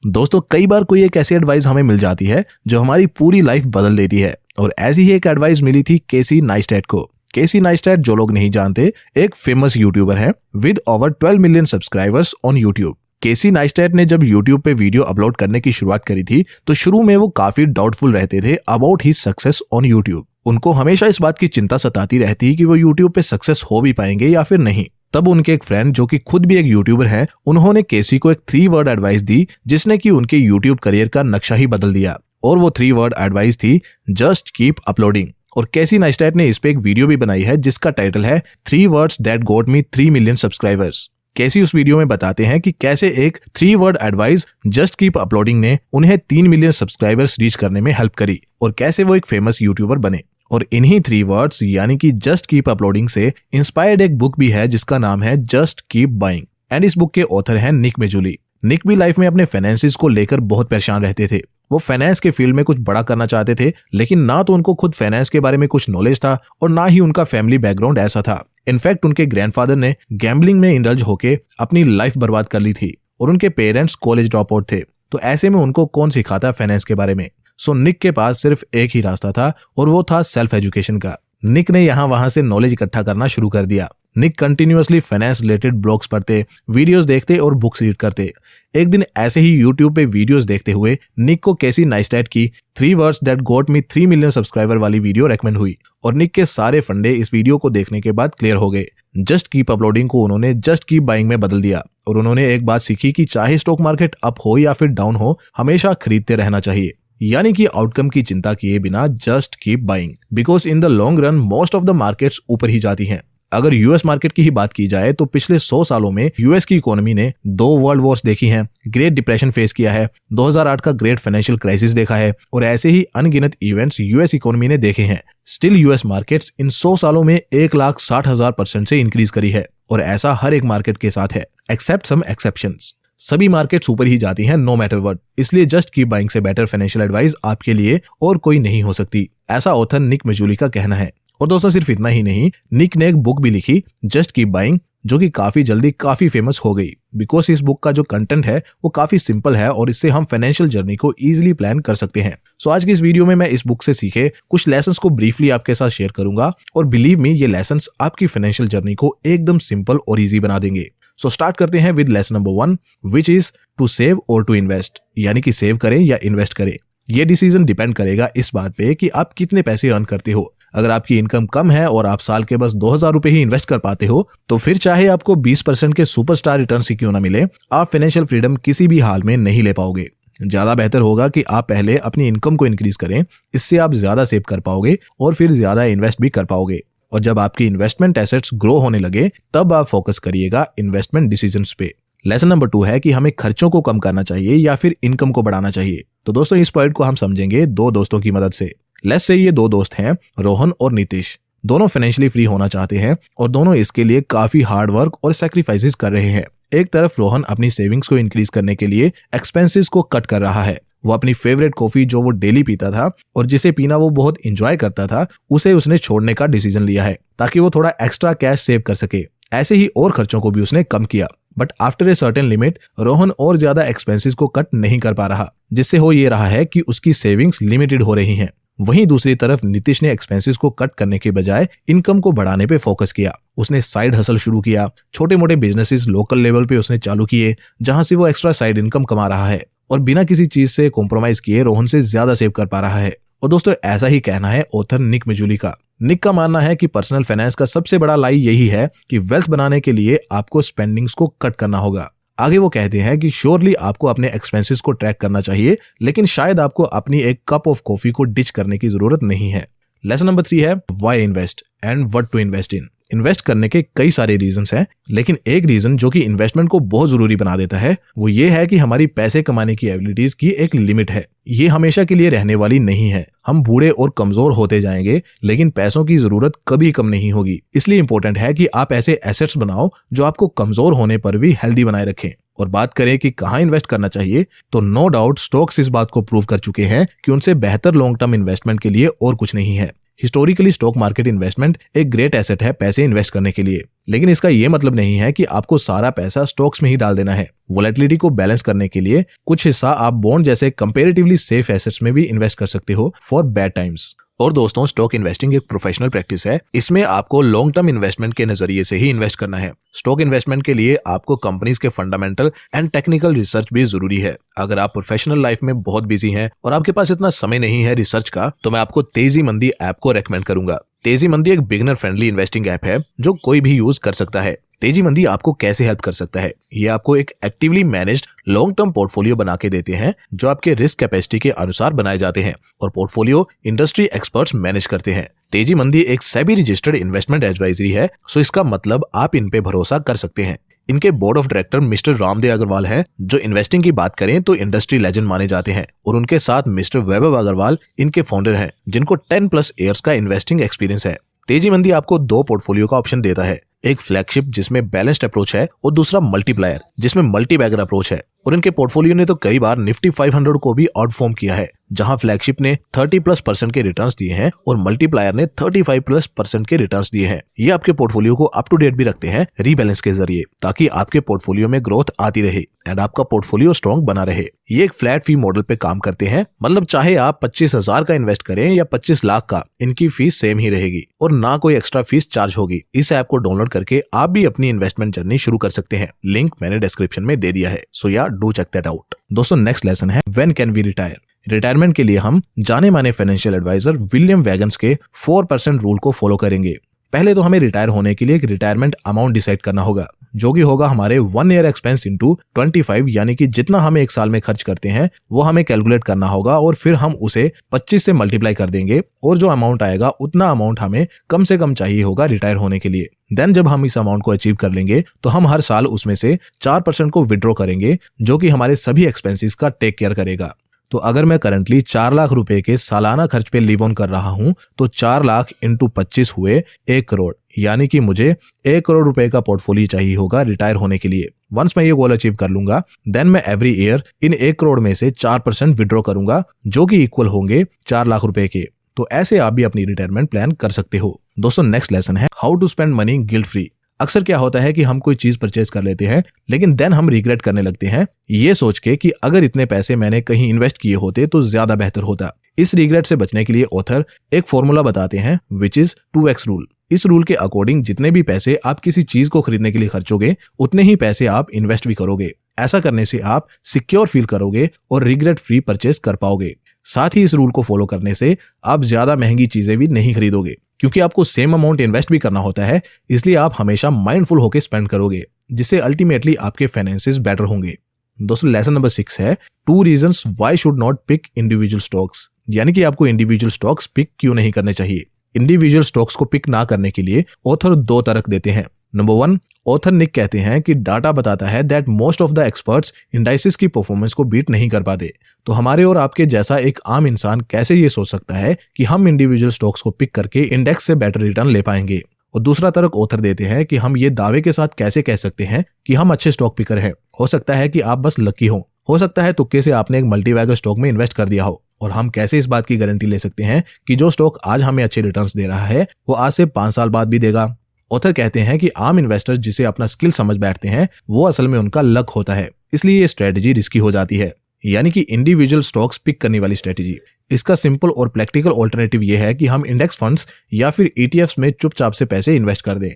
दोस्तों कई बार कोई एक ऐसी एडवाइस हमें मिल जाती है जो हमारी पूरी लाइफ बदल देती है और ऐसी ही एक एडवाइस मिली थी केसी नाइस्टैट को। केसी नाइस्टैट, जो लोग नहीं जानते, एक फेमस यूट्यूबर है with over 12 million subscribers on YouTube. KC Neistat ने जब यूट्यूब पे वीडियो अपलोड करने की शुरुआत करी थी तो शुरू में वो काफी डाउटफुल रहते थे about his success on YouTube. उनको हमेशा इस बात की चिंता सताती रहती कि वो यूट्यूब पे सक्सेस हो भी पाएंगे या फिर नहीं। तब उनके एक फ्रेंड जो कि खुद भी एक यूट्यूबर हैं, उन्होंने केसी को एक 3 वर्ड एडवाइस दी जिसने कि उनके यूट्यूब करियर का नक्शा ही बदल दिया। और वो 3 वर्ड एडवाइस थी जस्ट कीप अपलोडिंग। और केसी नाइस्टैट ने इस पे एक वीडियो भी बनाई है जिसका टाइटल है 3 words that got me 3 million subscribers. Casey उस वीडियो में बताते हैं कि कैसे एक 3 word advice just keep uploading ने उन्हें 3 मिलियन सब्सक्राइबर्स रीच करने में हेल्प करी और कैसे वो एक फेमस यूट्यूबर बने। और इन्हीं 3 वर्ड्स यानी कि जस्ट कीप अपलोडिंग से इंस्पायर्ड एक बुक भी है जिसका नाम है जस्ट कीप बाइंग। एंड इस बुक के ऑथर हैं निक मेजुली। निक भी लाइफ में अपने फाइनेंसेस को लेकर बहुत परेशान रहते थे। वो फाइनेंस के फील्ड में कुछ बड़ा करना चाहते थे, लेकिन ना तो उनको खुद फाइनेंस के बारे में कुछ नॉलेज था और ना ही उनका फैमिली बैकग्राउंड ऐसा था। इनफैक्ट उनके ग्रैंडफादर ने गैम्बलिंग में इंडल्ज होके अपनी लाइफ बर्बाद कर ली थी और उनके पेरेंट्स कॉलेज ड्रॉप आउट थे। तो ऐसे में उनको कौन सिखाता फाइनेंस के बारे में। सो निक के पास सिर्फ एक ही रास्ता था और वो था सेल्फ एजुकेशन का। निक ने यहाँ वहां से नॉलेज इकट्ठा करना शुरू कर दिया। निक कंटिन्यूअसली फाइनेंस रिलेटेड ब्लॉग्स पढ़ते, वीडियोस देखते और बुक्स रीड करते। एक दिन ऐसे ही यूट्यूब पे वीडियोस देखते हुए निक को केसी नाइस्टैट की 3 words that got me 3 million subscriber वाली वीडियो रेकमेंड हुई और निक के सारे फंडे इस वीडियो को देखने के बाद क्लियर हो गए। जस्ट कीप अपलोडिंग को उन्होंने जस्ट कीप बाइंग में बदल दिया और उन्होंने एक बात सीखी कि चाहे स्टॉक मार्केट अप हो या फिर डाउन हो, हमेशा खरीदते रहना चाहिए। यानी कि आउटकम की चिंता किए बिना just keep buying, because in the long run most of the markets ऊपर ही जाती हैं। अगर यूएस मार्केट की ही बात की जाए तो पिछले 100 सालों में यूएस की इकोनॉमी ने 2 वर्ल्ड वॉर्स देखी हैं, ग्रेट डिप्रेशन फेस किया है, 2008 का ग्रेट फाइनेंशियल क्राइसिस देखा है और ऐसे ही अनगिनत इवेंट्स यूएस इकोनॉमी ने देखे हैं। स्टिल यूएस मार्केट्स इन 100 सालों में 1,60,000% से इंक्रीज करी है और ऐसा हर एक मार्केट के साथ है एक्सेप्ट सम एक्सेप्शंस। सभी मार्केट्स ऊपर ही जाती हैं नो मैटर व्हाट। इसलिए जस्ट कीप बाइंग से बेटर फाइनेंशियल एडवाइस आपके लिए और कोई नहीं हो सकती, ऐसा ऑथर निक मेजुली का कहना है। और दोस्तों सिर्फ इतना ही नहीं, निक ने एक बुक भी लिखी जस्ट कीप बाइंग, जो कि काफी जल्दी काफी फेमस हो गई बिकॉज इस बुक का जो कंटेंट है वो काफी सिंपल है और इससे हम फाइनेंशियल जर्नी को इजीली प्लान कर सकते हैं। सो आज की इस वीडियो में मैं इस बुक से सीखे कुछ लेसन्स को ब्रीफली आपके साथ शेयर करूंगा और बिलीव मी, ये लेसन्स आपकी फाइनेंशियल जर्नी को एकदम सिंपल और ईजी बना देंगे। सो स्टार्ट करते हैं with lesson number 1, which is to save और टू इन्वेस्ट। यानी कि सेव करें या इन्वेस्ट करें, ये डिसीजन डिपेंड करेगा इस बात पे कि आप कितने पैसे अर्न करते हो। अगर आपकी इनकम कम है और आप साल के बस 2000 रुपए ही इन्वेस्ट कर पाते हो तो फिर चाहे आपको 20% के सुपरस्टार रिटर्न ही क्यों ना मिले, आप फाइनेंशियल फ्रीडम किसी भी हाल में नहीं ले पाओगे। ज्यादा बेहतर होगा कि आप पहले अपनी इनकम को इंक्रीज करें, इससे आप ज्यादा सेव कर पाओगे और फिर ज्यादा इन्वेस्ट भी कर पाओगे। और जब आपकी इन्वेस्टमेंट एसेट्स ग्रो होने लगे तब आप फोकस करिएगा इन्वेस्टमेंट डिसीजंस पे। लेसन नंबर 2 है कि हमें खर्चों को कम करना चाहिए या फिर इनकम को बढ़ाना चाहिए। तो दोस्तों इस पॉइंट को हम समझेंगे 2 दोस्तों की मदद से। लेट्स से ये 2 दोस्त हैं, रोहन और नीतीश। दोनों फाइनेंशियली फ्री होना चाहते हैं और दोनों इसके लिए काफी हार्ड वर्क और सैक्रिफाइसेस कर रहे हैं। एक तरफ रोहन अपनी सेविंग्स को इंक्रीज करने के लिए एक्सपेंसेस को कट कर रहा है। वो अपनी फेवरेट कॉफी जो वो डेली पीता था और जिसे पीना वो बहुत एंजॉय करता था, उसे उसने छोड़ने का डिसीजन लिया है ताकि वो थोड़ा एक्स्ट्रा कैश सेव कर सके। ऐसे ही और खर्चों को भी उसने कम किया। But after a certain limit Rohan और ज्यादा एक्सपेंसेस को कट नहीं कर पा रहा, जिससे हो ये रहा है कि उसकी सेविंग्स लिमिटेड हो रही हैं। वहीं दूसरी तरफ नीतीश ने एक्सपेंसेस को कट करने के बजाय इनकम को बढ़ाने पे फोकस किया। उसने साइड हसल शुरू किया, छोटे मोटे बिजनेसेस लोकल लेवल पे उसने चालू किए जहां से वो एक्स्ट्रा साइड इनकम कमा रहा है और बिना किसी चीज से कॉम्प्रोमाइज किए रोहन से ज्यादा सेव कर पा रहा है। और दोस्तों ऐसा ही कहना है ऑथर निक मेजुली का। निक का मानना है कि पर्सनल फाइनेंस का सबसे बड़ा लाई यही है कि वेल्थ बनाने के लिए आपको स्पेंडिंग्स को कट करना होगा। आगे वो कहते हैं कि श्योरली आपको अपने एक्सपेंसेस को ट्रैक करना चाहिए, लेकिन शायद आपको अपनी एक कप ऑफ कॉफी को डिच करने की जरूरत नहीं है। लेसन नंबर 3 है why invest and what to invest in. Invest करने के कई सारे रीजंस हैं, लेकिन एक रीजन जो कि इन्वेस्टमेंट को बहुत जरूरी बना देता है वो ये है कि हमारी पैसे कमाने की एबिलिटीज की एक लिमिट है। ये हमेशा के लिए रहने वाली नहीं है। हम बूढ़े और कमजोर होते जाएंगे, लेकिन पैसों की जरूरत कभी कम नहीं होगी। इसलिए इंपॉर्टेंट है कि आप ऐसे एसेट्स बनाओ जो आपको कमजोर होने पर भी हेल्दी बनाए रखें। और बात करें कि कहाँ इन्वेस्ट करना चाहिए, तो नो डाउट स्टॉक्स इस बात को प्रूव कर चुके हैं कि उनसे बेहतर लॉन्ग टर्म इन्वेस्टमेंट के लिए और कुछ नहीं है। हिस्टोरिकली स्टॉक मार्केट इन्वेस्टमेंट एक ग्रेट एसेट है पैसे इन्वेस्ट करने के लिए, लेकिन इसका ये मतलब नहीं है कि आपको सारा पैसा स्टॉक्स में ही डाल देना है। वोलेटिलिटी को बैलेंस करने के लिए कुछ हिस्सा आप बॉन्ड जैसे कंपैरेटिवली सेफ एसेट्स में भी इन्वेस्ट कर सकते हो फॉर बैड टाइम्स। और दोस्तों, स्टॉक इन्वेस्टिंग एक प्रोफेशनल प्रैक्टिस है। इसमें आपको लॉन्ग टर्म इन्वेस्टमेंट के नजरिए से ही इन्वेस्ट करना है। स्टॉक इन्वेस्टमेंट के लिए आपको कंपनीज के फंडामेंटल एंड टेक्निकल रिसर्च भी जरूरी है। अगर आप प्रोफेशनल लाइफ में बहुत बिजी हैं और आपके पास इतना समय नहीं है रिसर्च का, तो मैं आपको तेजी मंदी ऐप को रेकमेंड करूंगा। तेजी मंदी एक बिगिनर फ्रेंडली इन्वेस्टिंग ऐप है जो कोई भी यूज कर सकता है। तेजी मंदी आपको कैसे हेल्प कर सकता है? ये आपको एक actively managed long term portfolio बना के देते हैं जो आपके रिस्क कैपेसिटी के अनुसार बनाए जाते हैं और पोर्टफोलियो इंडस्ट्री एक्सपर्ट्स मैनेज करते हैं। तेजी मंदी एक सेबी रजिस्टर्ड इन्वेस्टमेंट एडवाइजरी है, सो इसका मतलब आप इन पे भरोसा कर सकते हैं। इनके board of director mister Ramdev Agarwal हैं, जो इन्वेस्टिंग की बात करें तो इंडस्ट्री लेजेंड माने जाते हैं, और उनके साथ मिस्टर वैभव अग्रवाल इनके फाउंडर हैं, जिनको 10+ इयर्स का इन्वेस्टिंग एक्सपीरियंस है। तेजी मंदी आपको 2 पोर्टफोलियो का ऑप्शन देता है, एक फ्लैगशिप जिसमें बैलेंस्ड अप्रोच है और दूसरा मल्टीप्लायर जिसमें मल्टी बैगर अप्रोच है। और इनके पोर्टफोलियो ने तो कई बार निफ्टी 500 को भी आउटफॉर्म किया है, जहां फ्लैगशिप ने 30+% के रिटर्न्स दिए हैं और मल्टीप्लायर ने 35+% के रिटर्न्स दिए हैं। ये आपके पोर्टफोलियो को अप टू डेट भी रखते हैं रीबैलेंस के जरिए, ताकि आपके पोर्टफोलियो में ग्रोथ आती रहे एंड आपका पोर्टफोलियो स्ट्रॉन्ग बना रहे। ये एक फ्लैट फी मॉडल पे काम करते हैं, मतलब चाहे आप 25,000 का इन्वेस्ट करें या 25 लाख का, इनकी फीस सेम ही रहेगी और ना कोई एक्स्ट्रा फीस चार्ज होगी। इस ऐप को डाउनलोड करके आप भी अपनी इन्वेस्टमेंट जर्नी शुरू कर सकते हैं। लिंक मैंने डिस्क्रिप्शन में दे दिया है, सो या डू चेक दैट आउट। दोस्तों, नेक्स्ट लेसन है when can we retire. Retirement के लिए हम जाने माने फाइनेंशियल एडवाइजर विलियम वैगन्स के 4% रूल को फॉलो करेंगे। पहले तो हमें रिटायर होने के लिए एक रिटायरमेंट अमाउंट डिसाइड करना होगा, जो कि होगा हमारे 1 ईयर एक्सपेंस इंटू 25, यानी कि जितना हम एक साल में खर्च करते हैं वो हमें कैलकुलेट करना होगा और फिर हम उसे 25 से मल्टीप्लाई कर देंगे और जो अमाउंट आएगा उतना अमाउंट हमें कम से कम चाहिए होगा रिटायर होने के लिए। देन जब हम इस अमाउंट को अचीव कर लेंगे तो हम हर साल उसमें से 4% को विड्रॉ करेंगे, जो कि हमारे सभी एक्सपेंसेस का टेक केयर करेगा। तो अगर मैं करंटली 4 लाख रुपए के सालाना खर्च पे लिव ऑन कर रहा हूं, तो 4 लाख इंटू 25 हुए 1 करोड़, यानी कि मुझे 1 करोड़ रुपए का पोर्टफोलियो चाहिए होगा रिटायर होने के लिए। वंस मैं ये गोल अचीव कर लूंगा, देन मैं एवरी ईयर इन 1 करोड़ में से 4% विड्रॉ करूंगा, जो कि इक्वल होंगे 4 लाख रुपए के। तो ऐसे आप भी अपनी रिटायरमेंट प्लान कर सकते हो। दोस्तों, नेक्स्ट लेसन है how to spend money guilt free. अक्सर क्या होता है कि हम कोई चीज परचेज कर लेते हैं, लेकिन देन हम रिग्रेट करने लगते हैं, ये सोच के कि अगर इतने पैसे मैंने कहीं इन्वेस्ट किए होते तो ज्यादा बेहतर होता। इस रिग्रेट से बचने के लिए ऑथर एक फॉर्मूला बताते हैं, विच इज 2x रूल। इस रूल के अकॉर्डिंग जितने भी पैसे आप किसी चीज को खरीदने के लिए खर्चोगे, उतने ही पैसे आप इन्वेस्ट भी करोगे। ऐसा करने से आप सिक्योर फील करोगे और रिग्रेट फ्री परचेज कर पाओगे। साथ ही इस रूल को फॉलो करने से आप ज्यादा महंगी चीजें भी नहीं खरीदोगे, क्योंकि आपको सेम अमाउंट इन्वेस्ट भी करना होता है, इसलिए आप हमेशा माइंडफुल होकर स्पेंड करोगे, जिससे अल्टीमेटली आपके फाइनेंसेस बेटर होंगे। दोस्तों, लेसन नंबर 6 है 2 reasons why should not pick individual stocks, यानी कि आपको इंडिविजुअल स्टॉक्स पिक क्यों नहीं करने चाहिए। इंडिविजुअल स्टॉक्स को पिक ना करने के लिए ऑथर 2 तर्क देते हैं। नंबर 1, ऑथर निक कहते हैं कि डाटा बताता है that most of the experts indices की परफॉर्मेंस को बीट नहीं कर पाते। तो हमारे और आपके जैसा एक आम इंसान कैसे ये सोच सकता है कि हम इंडिविजुअल स्टॉक्स को पिक करके इंडेक्स से बेटर रिटर्न ले पाएंगे। और दूसरा तर्क ऑथर देते हैं कि हम ये दावे के साथ कैसे कह सकते हैं कि हम अच्छे स्टॉक पिकर हैं। हो सकता है कि आप बस लकी हो सकता है तुक्के से आपने एक मल्टीबैगर स्टॉक में इन्वेस्ट कर दिया हो, और हम कैसे इस बात की गारंटी ले सकते हैं कि जो स्टॉक आज हमें अच्छे रिटर्न्स दे रहा है वो आज से 5 साल बाद भी देगा। ऑथर कहते हैं कि आम इन्वेस्टर्स जिसे अपना स्किल समझ बैठते हैं, वो असल में उनका लक होता है, इसलिए ये स्ट्रेटजी रिस्की हो जाती है, यानी कि इंडिविजुअल स्टॉक्स पिक करने वाली स्ट्रेटजी। इसका सिंपल और प्रैक्टिकल ऑल्टरनेटिव ये है कि हम इंडेक्स फंड्स या फिर ETFs में चुपचाप से पैसे इन्वेस्ट कर दें।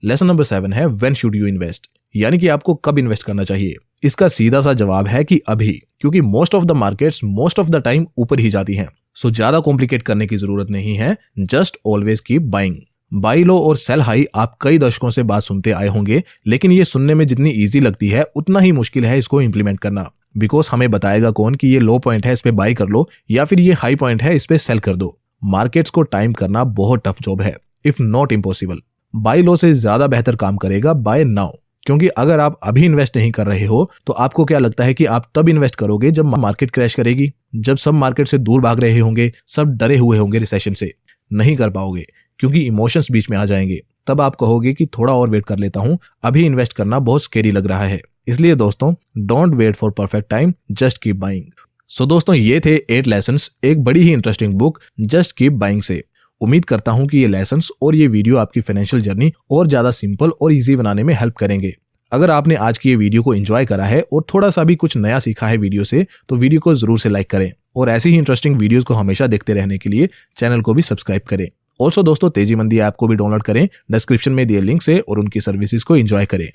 लेसन नंबर 7 है व्हेन शुड यू इन्वेस्ट, यानी कि आपको कब इन्वेस्ट करना चाहिए। इसका सीधा सा जवाब है कि अभी, क्योंकि most of the markets most of the time ऊपर ही जाती हैं। सो ज्यादा कॉम्प्लिकेट करने की जरूरत नहीं है, just always keep buying. Buy low और सेल हाई आप कई दशकों से बात सुनते आए होंगे, लेकिन ये सुनने में जितनी इजी लगती है उतना ही मुश्किल है इसको इंप्लीमेंट करना। बिकॉज हमें बताएगा कौन कि ये लो पॉइंट है, इस पे बाई कर लो, या फिर ये हाई पॉइंट है, इस पे सेल कर दो। मार्केट्स को टाइम करना बहुत टफ जॉब है, if not impossible. By law से ज्यादा बेहतर काम करेगा बाय नाउ, क्योंकि अगर आप अभी इन्वेस्ट नहीं कर रहे हो तो आपको क्या लगता है कि आप तब इन्वेस्ट करोगे जब मार्केट क्रैश करेगी, जब सब मार्केट से दूर भाग रहे होंगे, सब डरे हुए होंगे रिसेशन से। नहीं कर पाओगे, क्योंकि इमोशंस बीच में आ जाएंगे। तब आप कहोगे कि थोड़ा और वेट कर लेता हूं, अभी इन्वेस्ट करना बहुत स्केरी लग रहा है। इसलिए दोस्तों, don't wait for perfect time, just keep buying. So दोस्तों, ये थे 8 लेसन्स एक बड़ी ही interesting book just keep buying से। उम्मीद करता हूं कि ये लेसन्स और ये वीडियो आपकी फाइनेंशियल जर्नी और ज्यादा सिंपल और इजी बनाने में हेल्प करेंगे। अगर आपने आज की ये वीडियो को एंजॉय करा है और थोड़ा सा भी कुछ नया सीखा है वीडियो से, तो वीडियो को जरूर से लाइक करें और ऐसी ही इंटरेस्टिंग वीडियोस को हमेशा देखते रहने के लिए चैनल को भी सब्सक्राइब करें। ऑल्सो दोस्तों, तेजी मंदी ऐप को भी डाउनलोड करें डिस्क्रिप्शन में दिए लिंक से और उनकी सर्विसेज को एंजॉय करें।